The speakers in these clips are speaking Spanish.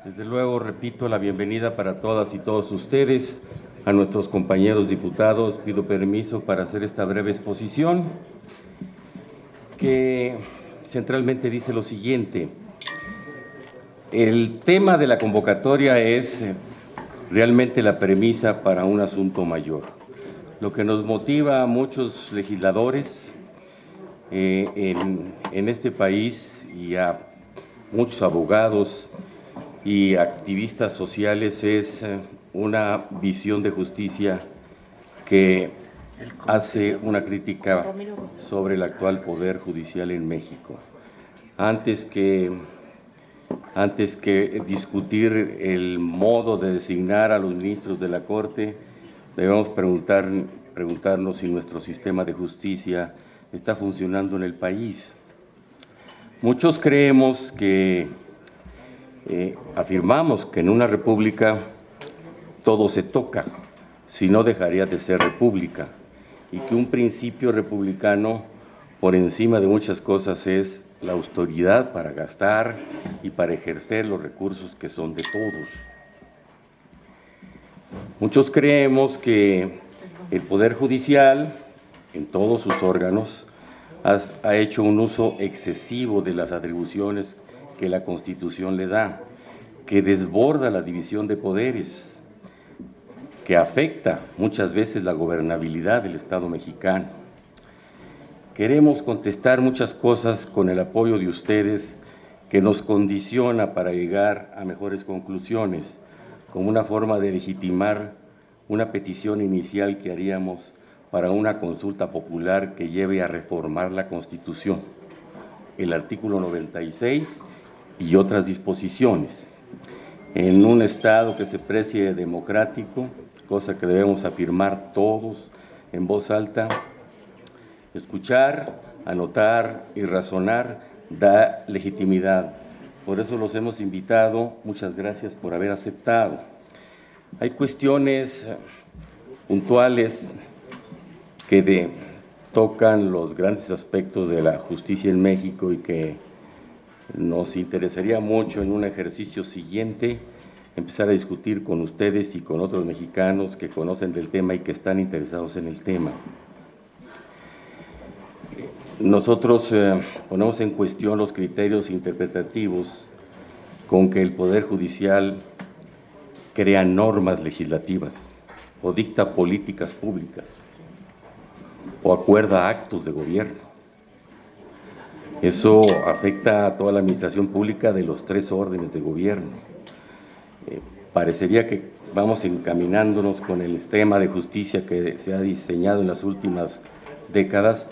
Desde luego, repito, la bienvenida para todas y todos ustedes, a nuestros compañeros diputados. Pido permiso para hacer esta breve exposición, que centralmente dice lo siguiente. El tema de la convocatoria es realmente la premisa para un asunto mayor. Lo que nos motiva a muchos legisladores en este país y a muchos abogados y activistas sociales es una visión de justicia que hace una crítica sobre el actual Poder Judicial en México. Antes que discutir el modo de designar a los ministros de la Corte, debemos preguntarnos si nuestro sistema de justicia está funcionando en el país. Muchos creemos que afirmamos que en una república todo se toca, si no dejaría de ser república, y que un principio republicano por encima de muchas cosas es la autoridad para gastar y para ejercer los recursos que son de todos. Muchos creemos que el Poder Judicial, en todos sus órganos, ha hecho un uso excesivo de las atribuciones que la Constitución le da, que desborda la división de poderes, que afecta muchas veces la gobernabilidad del Estado mexicano. Queremos contestar muchas cosas con el apoyo de ustedes que nos condiciona para llegar a mejores conclusiones, como una forma de legitimar una petición inicial que haríamos para una consulta popular que lleve a reformar la Constitución, el artículo 96 y otras disposiciones, en un Estado que se precie democrático, cosa que debemos afirmar todos en voz alta. Escuchar, anotar y razonar da legitimidad. Por eso los hemos invitado. Muchas gracias por haber aceptado. Hay cuestiones puntuales que tocan los grandes aspectos de la justicia en México y que nos interesaría mucho en un ejercicio siguiente empezar a discutir con ustedes y con otros mexicanos que conocen del tema y que están interesados en el tema. Nosotros ponemos en cuestión los criterios interpretativos con que el Poder Judicial crea normas legislativas o dicta políticas públicas o acuerda actos de gobierno. Eso afecta a toda la administración pública de los tres órdenes de gobierno. Parecería que vamos encaminándonos con el sistema de justicia que se ha diseñado en las últimas décadas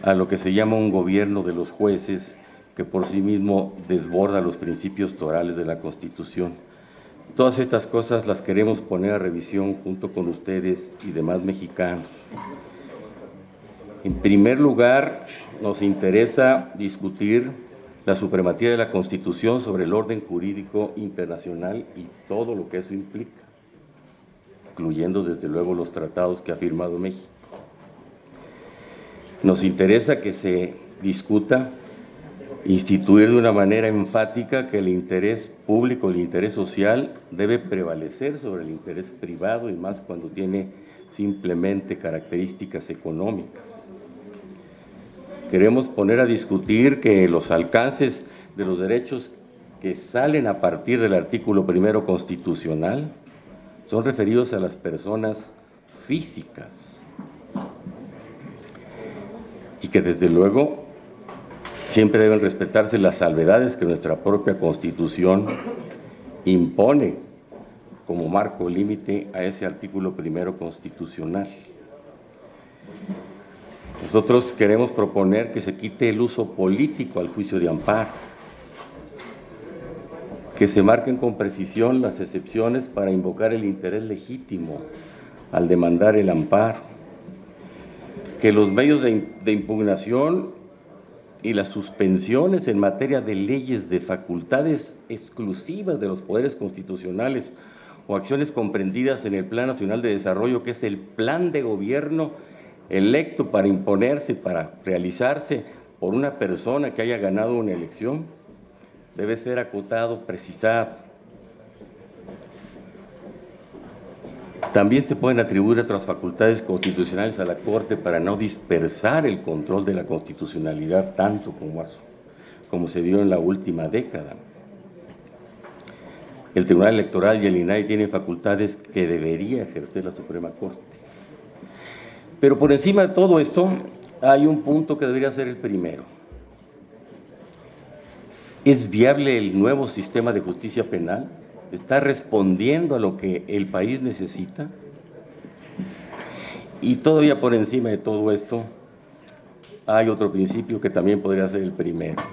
a lo que se llama un gobierno de los jueces, que por sí mismo desborda los principios torales de la Constitución. Todas estas cosas las queremos poner a revisión junto con ustedes y demás mexicanos. En primer lugar, nos interesa discutir la supremacía de la Constitución sobre el orden jurídico internacional y todo lo que eso implica, incluyendo desde luego los tratados que ha firmado México. Nos interesa que se discuta, instituir de una manera enfática que el interés público, el interés social, debe prevalecer sobre el interés privado y más cuando tiene simplemente características económicas. Queremos poner a discutir que los alcances de los derechos que salen a partir del artículo primero constitucional son referidos a las personas físicas y que desde luego siempre deben respetarse las salvedades que nuestra propia Constitución impone como marco límite a ese artículo primero constitucional. Nosotros queremos proponer que se quite el uso político al juicio de amparo, que se marquen con precisión las excepciones para invocar el interés legítimo al demandar el amparo, que los medios de impugnación y las suspensiones en materia de leyes de facultades exclusivas de los poderes constitucionales o acciones comprendidas en el Plan Nacional de Desarrollo, que es el plan de gobierno electo para imponerse, para realizarse por una persona que haya ganado una elección, debe ser acotado, precisado. También se pueden atribuir otras facultades constitucionales a la Corte para no dispersar el control de la constitucionalidad tanto como se dio en la última década. El Tribunal Electoral y el INAI tienen facultades que debería ejercer la Suprema Corte. Pero por encima de todo esto, hay un punto que debería ser el primero. ¿Es viable el nuevo sistema de justicia penal? ¿Está respondiendo a lo que el país necesita? Y todavía por encima de todo esto, hay otro principio que también podría ser el primero.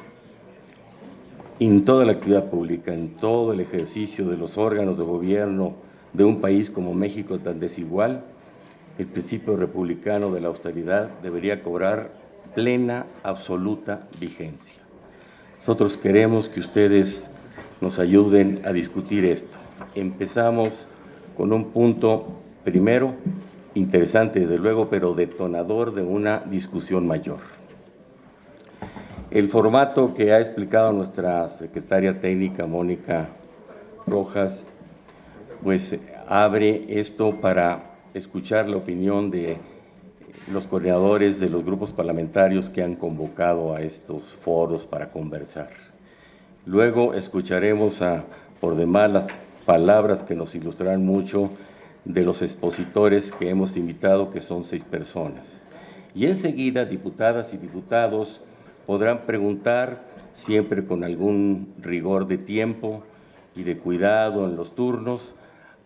En toda la actividad pública, en todo el ejercicio de los órganos de gobierno de un país como México tan desigual, el principio republicano de la austeridad debería cobrar plena, absoluta vigencia. Nosotros queremos que ustedes nos ayuden a discutir esto. Empezamos con un punto, primero, interesante desde luego, pero detonador de una discusión mayor. El formato que ha explicado nuestra secretaria técnica, Mónica Rojas, pues abre esto para escuchar la opinión de los coordinadores de los grupos parlamentarios que han convocado a estos foros para conversar. Luego escucharemos por demás las palabras que nos ilustrarán mucho de los expositores que hemos invitado, que son 6 personas. Y enseguida, diputadas y diputados podrán preguntar, siempre con algún rigor de tiempo y de cuidado en los turnos,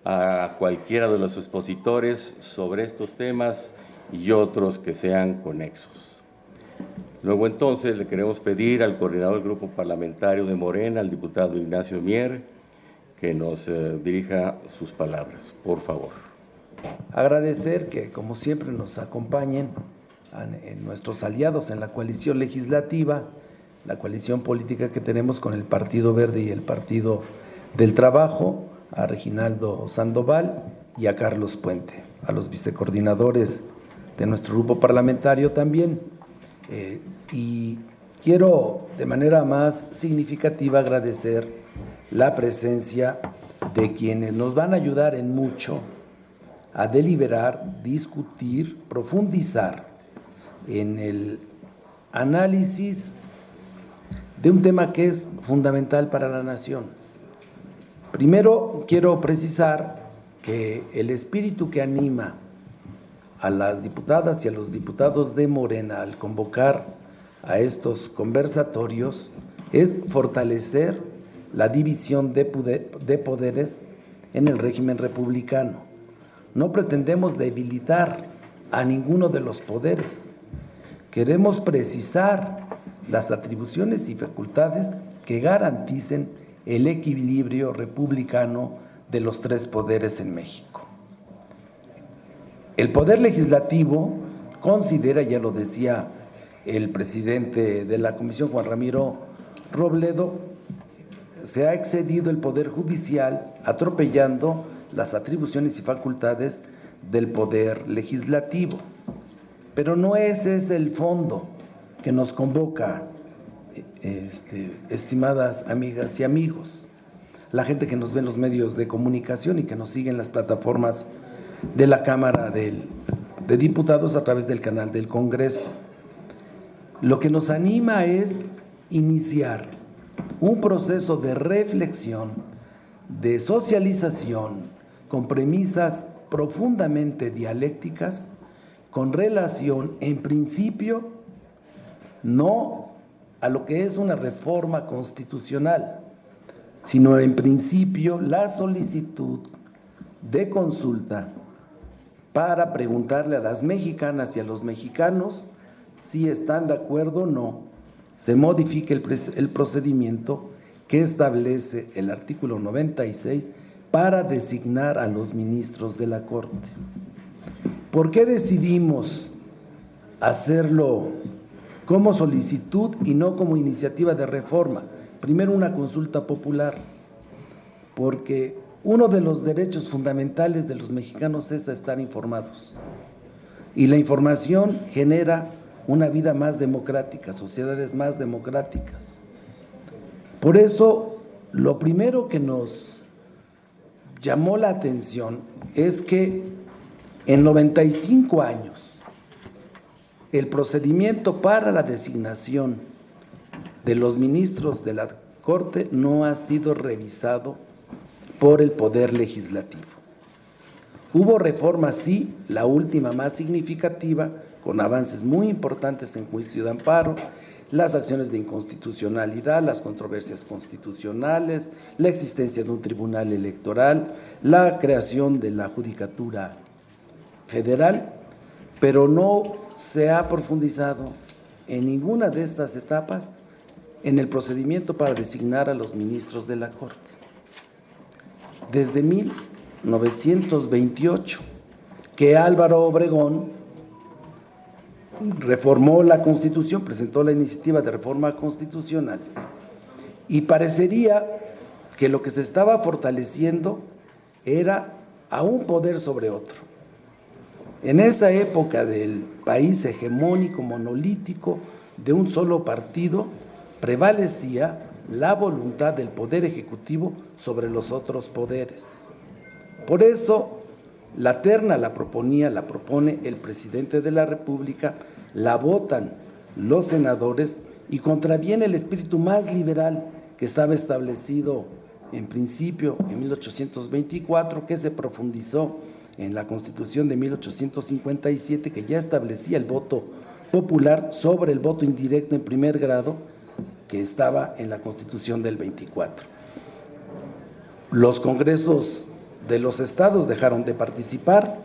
a cualquiera de los expositores sobre estos temas y otros que sean conexos. Luego entonces le queremos pedir al coordinador del grupo parlamentario de Morena, al diputado Ignacio Mier, que nos dirija sus palabras, por favor. Agradecer que, como siempre, nos acompañen nuestros aliados en la coalición legislativa, la coalición política que tenemos con el Partido Verde y el Partido del Trabajo, a Reginaldo Sandoval y a Carlos Puente, a los vicecoordinadores de nuestro grupo parlamentario también. Y quiero de manera más significativa agradecer la presencia de quienes nos van a ayudar en mucho a deliberar, discutir, profundizar en el análisis de un tema que es fundamental para la nación. Primero, quiero precisar que el espíritu que anima a las diputadas y a los diputados de Morena al convocar a estos conversatorios es fortalecer la división de poderes en el régimen republicano. No pretendemos debilitar a ninguno de los poderes. Queremos precisar las atribuciones y facultades que garanticen el equilibrio republicano de los 3 poderes en México. El Poder Legislativo considera, ya lo decía el presidente de la Comisión, Juan Ramiro Robledo, se ha excedido el Poder Judicial atropellando las atribuciones y facultades del Poder Legislativo. Pero no ese es el fondo que nos convoca, estimadas amigas y amigos, la gente que nos ve en los medios de comunicación y que nos sigue en las plataformas de la Cámara de Diputados a través del canal del Congreso. Lo que nos anima es iniciar un proceso de reflexión, de socialización, con premisas profundamente dialécticas, con relación, en principio, no a lo que es una reforma constitucional, sino en principio la solicitud de consulta para preguntarle a las mexicanas y a los mexicanos si están de acuerdo o no, se modifique el procedimiento que establece el artículo 96 para designar a los ministros de la Corte. ¿Por qué decidimos hacerlo como solicitud y no como iniciativa de reforma? Primero, una consulta popular, porque uno de los derechos fundamentales de los mexicanos es estar informados. Y la información genera una vida más democrática, sociedades más democráticas. Por eso, lo primero que nos llamó la atención es que en 95 años el procedimiento para la designación de los ministros de la Corte no ha sido revisado por el Poder Legislativo. Hubo reformas, sí, la última más significativa, con avances muy importantes en juicio de amparo, las acciones de inconstitucionalidad, las controversias constitucionales, la existencia de un tribunal electoral, la creación de la Judicatura Federal, pero no se ha profundizado en ninguna de estas etapas en el procedimiento para designar a los ministros de la Corte. Desde 1928, que Álvaro Obregón reformó la Constitución, presentó la iniciativa de reforma constitucional, y parecería que lo que se estaba fortaleciendo era a un poder sobre otro. En esa época del país hegemónico, monolítico, de un solo partido, prevalecía la voluntad del Poder Ejecutivo sobre los otros poderes. Por eso, la terna la propone el presidente de la República, la votan los senadores y contraviene el espíritu más liberal que estaba establecido en principio en 1824, que se profundizó en la Constitución de 1857, que ya establecía el voto popular sobre el voto indirecto en primer grado, que estaba en la Constitución del 24. Los congresos de los estados dejaron de participar,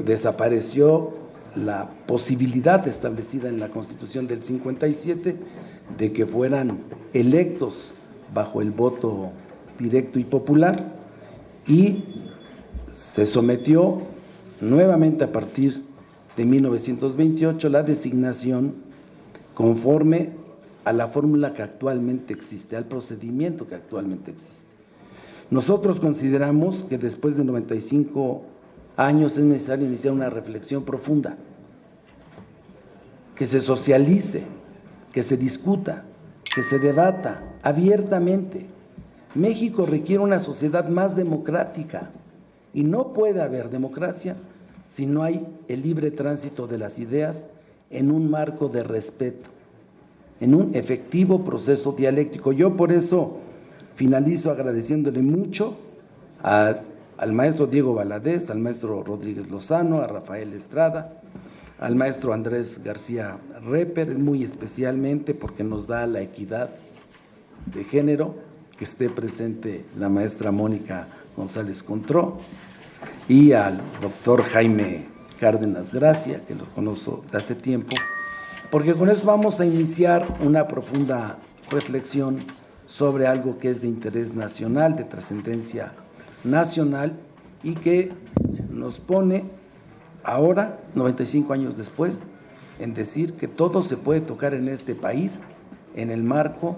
desapareció la posibilidad establecida en la Constitución del 57 de que fueran electos bajo el voto directo y popular, y se sometió nuevamente a partir de 1928 la designación conforme a la fórmula que actualmente existe, al procedimiento que actualmente existe. Nosotros consideramos que después de 95 años es necesario iniciar una reflexión profunda, que se socialice, que se discuta, que se debata abiertamente. México requiere una sociedad más democrática y no puede haber democracia si no hay el libre tránsito de las ideas en un marco de respeto, en un efectivo proceso dialéctico. Yo por eso finalizo agradeciéndole mucho al maestro Diego Valadez, al maestro Rodríguez Lozano, a Rafael Estrada, al maestro Andrés García Reper, muy especialmente porque nos da la equidad de género, que esté presente la maestra Mónica González Contró, y al doctor Jaime Cárdenas Gracia, que lo conozco de hace tiempo, porque con eso vamos a iniciar una profunda reflexión sobre algo que es de interés nacional, de trascendencia nacional, y que nos pone ahora, 95 años después, en decir que todo se puede tocar en este país en el marco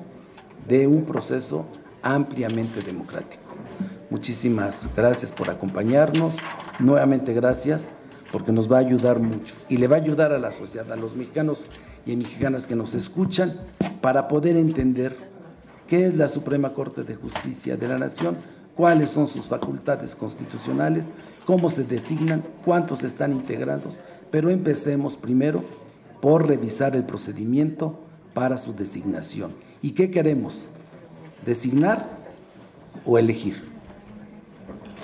de un proceso ampliamente democrático. Muchísimas gracias por acompañarnos, nuevamente gracias, porque nos va a ayudar mucho y le va a ayudar a la sociedad, a los mexicanos y mexicanas que nos escuchan, para poder entender qué es la Suprema Corte de Justicia de la Nación, cuáles son sus facultades constitucionales, cómo se designan, cuántos están integrados, pero empecemos primero por revisar el procedimiento para su designación. ¿Y qué queremos? ¿Designar o elegir?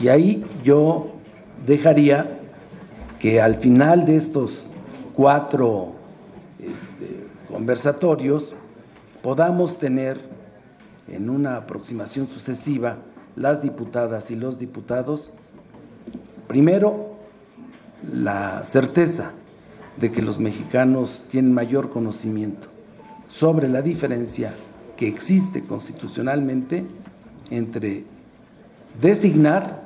Y ahí yo dejaría que al final de estos 4 conversatorios podamos tener en una aproximación sucesiva las diputadas y los diputados, primero, la certeza de que los mexicanos tienen mayor conocimiento sobre la diferencia que existe constitucionalmente entre designar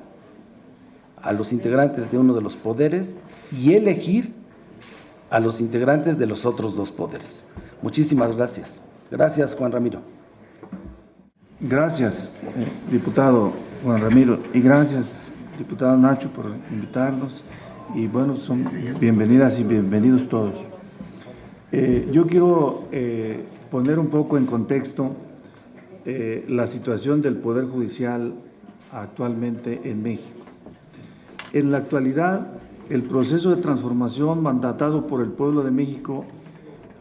a los integrantes de uno de los poderes y elegir a los integrantes de los otros 2 poderes. Muchísimas gracias. Gracias, Juan Ramiro. Gracias, diputado Juan Ramiro, y gracias, diputado Nacho, por invitarnos. Y bueno, son bienvenidas y bienvenidos todos. Yo quiero poner un poco en contexto la situación del Poder Judicial actualmente en México. En la actualidad, el proceso de transformación mandatado por el pueblo de México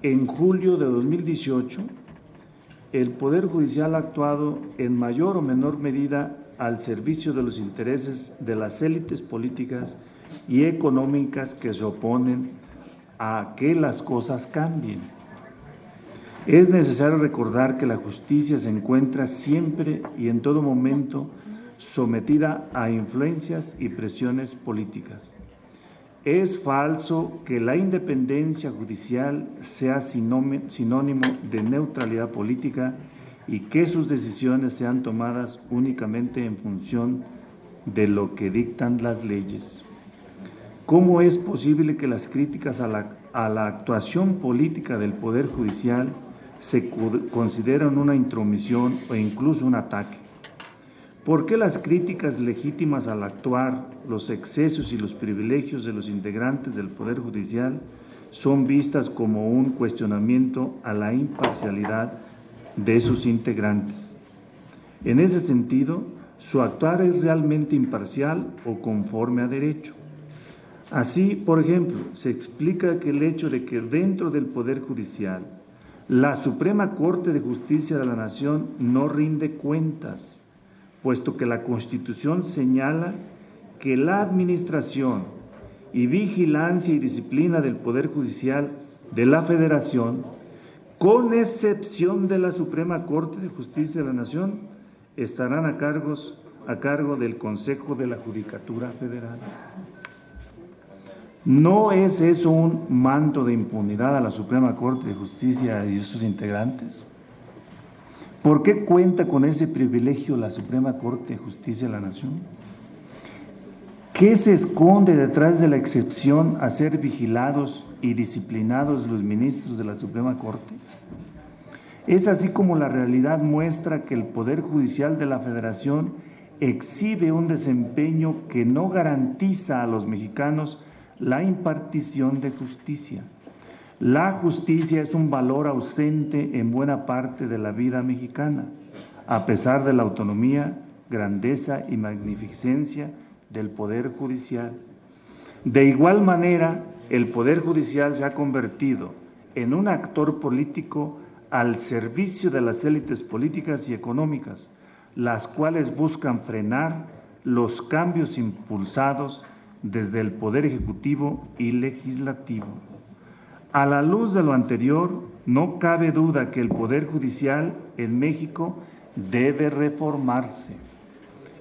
en julio de 2018, el Poder Judicial ha actuado en mayor o menor medida al servicio de los intereses de las élites políticas y económicas que se oponen a que las cosas cambien. Es necesario recordar que la justicia se encuentra siempre y en todo momento sometida a influencias y presiones políticas. Es falso que la independencia judicial sea sinónimo de neutralidad política y que sus decisiones sean tomadas únicamente en función de lo que dictan las leyes. ¿Cómo es posible que las críticas a la actuación política del Poder Judicial se consideren una intromisión o incluso un ataque? ¿Por qué las críticas legítimas al actuar, los excesos y los privilegios de los integrantes del Poder Judicial son vistas como un cuestionamiento a la imparcialidad de sus integrantes? En ese sentido, su actuar es realmente imparcial o conforme a derecho. Así, por ejemplo, se explica que el hecho de que dentro del Poder Judicial la Suprema Corte de Justicia de la Nación no rinde cuentas, puesto que la Constitución señala que la administración y vigilancia y disciplina del Poder Judicial de la Federación, con excepción de la Suprema Corte de Justicia de la Nación, estarán a cargo del Consejo de la Judicatura Federal. ¿No es eso un manto de impunidad a la Suprema Corte de Justicia y sus integrantes? ¿Por qué cuenta con ese privilegio la Suprema Corte de Justicia de la Nación? ¿Qué se esconde detrás de la excepción a ser vigilados y disciplinados los ministros de la Suprema Corte? Es así como la realidad muestra que el Poder Judicial de la Federación exhibe un desempeño que no garantiza a los mexicanos la impartición de justicia. La justicia es un valor ausente en buena parte de la vida mexicana, a pesar de la autonomía, grandeza y magnificencia del Poder Judicial. De igual manera, el Poder Judicial se ha convertido en un actor político al servicio de las élites políticas y económicas, las cuales buscan frenar los cambios impulsados desde el Poder Ejecutivo y Legislativo. A la luz de lo anterior, no cabe duda que el Poder Judicial en México debe reformarse.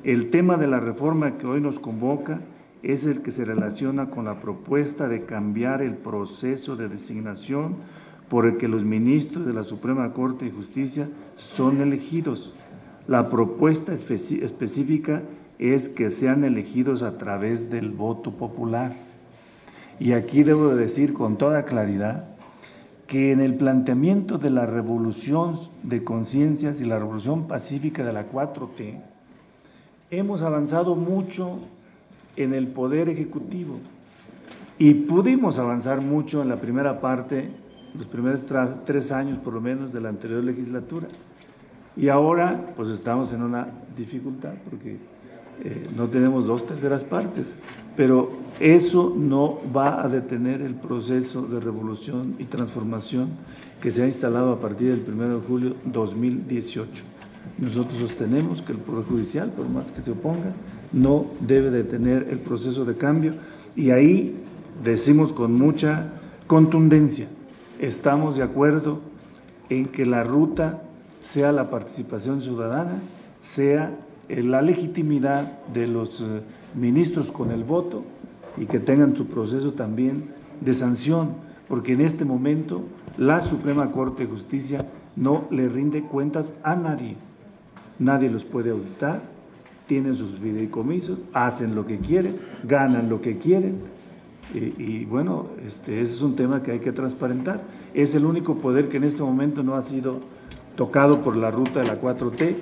El tema de la reforma que hoy nos convoca es el que se relaciona con la propuesta de cambiar el proceso de designación por el que los ministros de la Suprema Corte de Justicia son elegidos. La propuesta específica es que sean elegidos a través del voto popular. Y aquí debo de decir con toda claridad que en el planteamiento de la revolución de conciencias y la revolución pacífica de la 4T, hemos avanzado mucho en el Poder Ejecutivo y pudimos avanzar mucho en la primera parte, los primeros 3 años por lo menos de la anterior legislatura. Y ahora pues estamos en una dificultad porque no tenemos 2/3 partes, pero eso no va a detener el proceso de revolución y transformación que se ha instalado a partir del 1 de julio de 2018. Nosotros sostenemos que el Poder Judicial, por más que se oponga, no debe detener el proceso de cambio y ahí decimos con mucha contundencia, estamos de acuerdo en que la ruta sea la participación ciudadana, sea la legitimidad de los ministros con el voto y que tengan su proceso también de sanción, porque en este momento la Suprema Corte de Justicia no le rinde cuentas a nadie. Nadie los puede auditar, tienen sus fideicomisos, hacen lo que quieren, ganan lo que quieren y bueno, ese es un tema que hay que transparentar. Es el único poder que en este momento no ha sido tocado por la ruta de la 4T.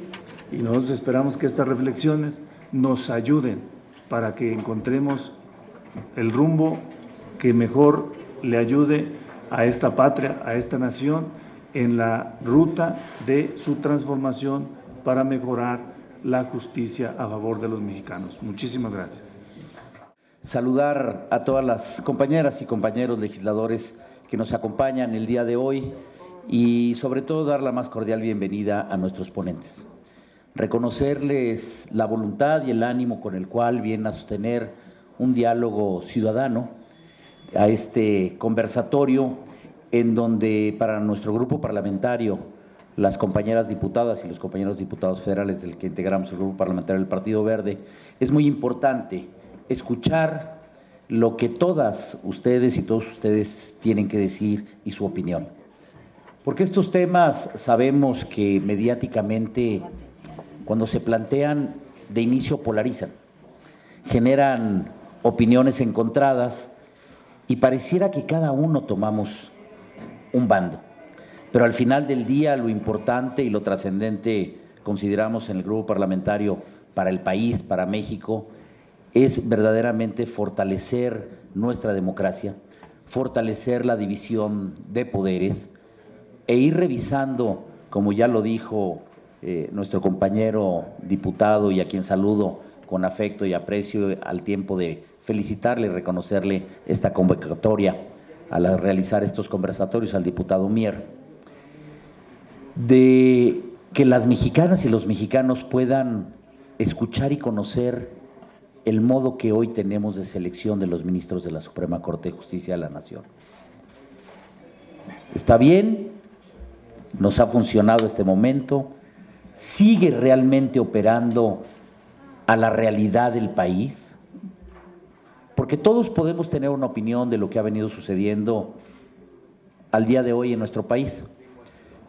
Y nosotros esperamos que estas reflexiones nos ayuden para que encontremos el rumbo que mejor le ayude a esta patria, a esta nación, en la ruta de su transformación para mejorar la justicia a favor de los mexicanos. Muchísimas gracias. Saludar a todas las compañeras y compañeros legisladores que nos acompañan el día de hoy y sobre todo dar la más cordial bienvenida a nuestros ponentes. Reconocerles la voluntad y el ánimo con el cual vienen a sostener un diálogo ciudadano a este conversatorio en donde para nuestro grupo parlamentario, las compañeras diputadas y los compañeros diputados federales del que integramos el grupo parlamentario del Partido Verde, es muy importante escuchar lo que todas ustedes y todos ustedes tienen que decir y su opinión. Porque estos temas sabemos que mediáticamente, cuando se plantean, de inicio polarizan, generan opiniones encontradas y pareciera que cada uno tomamos un bando. Pero al final del día lo importante y lo trascendente, consideramos en el grupo parlamentario para el país, para México, es verdaderamente fortalecer nuestra democracia, fortalecer la división de poderes e ir revisando, como ya lo dijo nuestro compañero diputado y a quien saludo con afecto y aprecio al tiempo de felicitarle y reconocerle esta convocatoria al realizar estos conversatorios al diputado Mier, de que las mexicanas y los mexicanos puedan escuchar y conocer el modo que hoy tenemos de selección de los ministros de la Suprema Corte de Justicia de la Nación. Está bien, nos ha funcionado este momento, sigue realmente operando a la realidad del país, porque todos podemos tener una opinión de lo que ha venido sucediendo al día de hoy en nuestro país,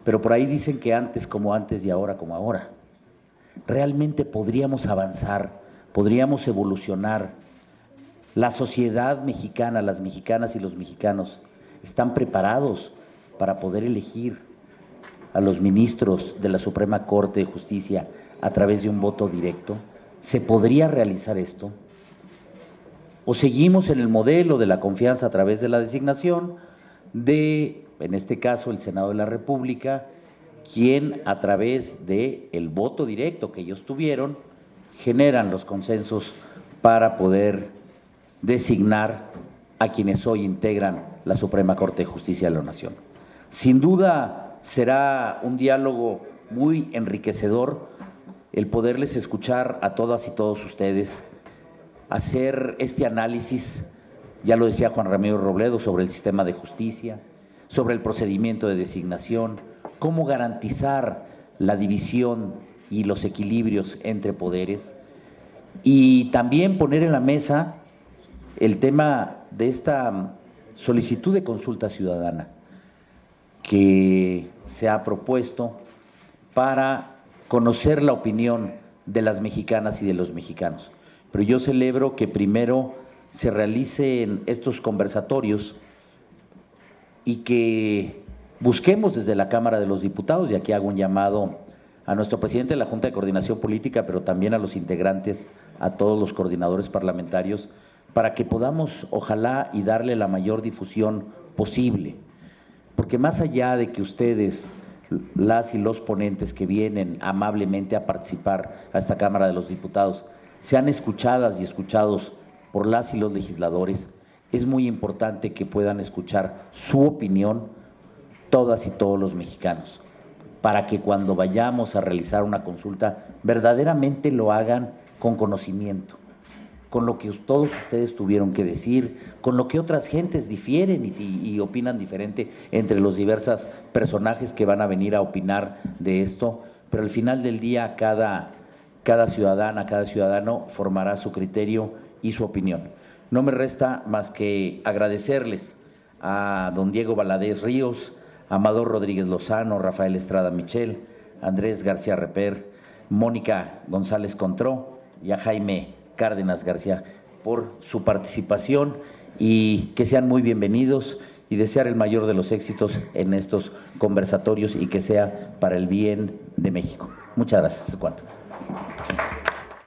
pero por ahí dicen que antes como antes y ahora como ahora. Realmente podríamos avanzar, podríamos evolucionar. La sociedad mexicana, las mexicanas y los mexicanos están preparados para poder elegir a los ministros de la Suprema Corte de Justicia a través de un voto directo. ¿Se podría realizar esto? ¿O seguimos en el modelo de la confianza a través de la designación de, en este caso, el Senado de la República, quien a través del voto directo que ellos tuvieron, generan los consensos para poder designar a quienes hoy integran la Suprema Corte de Justicia de la Nación? Sin duda será un diálogo muy enriquecedor el poderles escuchar a todas y todos ustedes, hacer este análisis, ya lo decía Juan Ramiro Robledo, sobre el sistema de justicia, sobre el procedimiento de designación, cómo garantizar la división y los equilibrios entre poderes, y también poner en la mesa el tema de esta solicitud de consulta ciudadana que se ha propuesto para conocer la opinión de las mexicanas y de los mexicanos. Pero yo celebro que primero se realicen estos conversatorios y que busquemos desde la Cámara de los Diputados, y aquí hago un llamado a nuestro presidente de la Junta de Coordinación Política, pero también a los integrantes, a todos los coordinadores parlamentarios, para que podamos, ojalá, y darle la mayor difusión posible. Porque más allá de que ustedes, las y los ponentes que vienen amablemente a participar a esta Cámara de los Diputados, sean escuchadas y escuchados por las y los legisladores, es muy importante que puedan escuchar su opinión todas y todos los mexicanos, para que cuando vayamos a realizar una consulta verdaderamente lo hagan con conocimiento, con lo que todos ustedes tuvieron que decir, con lo que otras gentes difieren y opinan diferente entre los diversos personajes que van a venir a opinar de esto, pero al final del día cada ciudadana, cada ciudadano formará su criterio y su opinión. No me resta más que agradecerles a don Diego Valadez Ríos, Amador Rodríguez Lozano, Rafael Estrada Michel, Andrés García Reper, Mónica González Contró y a Jaime Cárdenas García por su participación, y que sean muy bienvenidos, y desear el mayor de los éxitos en estos conversatorios y que sea para el bien de México. Muchas gracias. ¿Cuánto?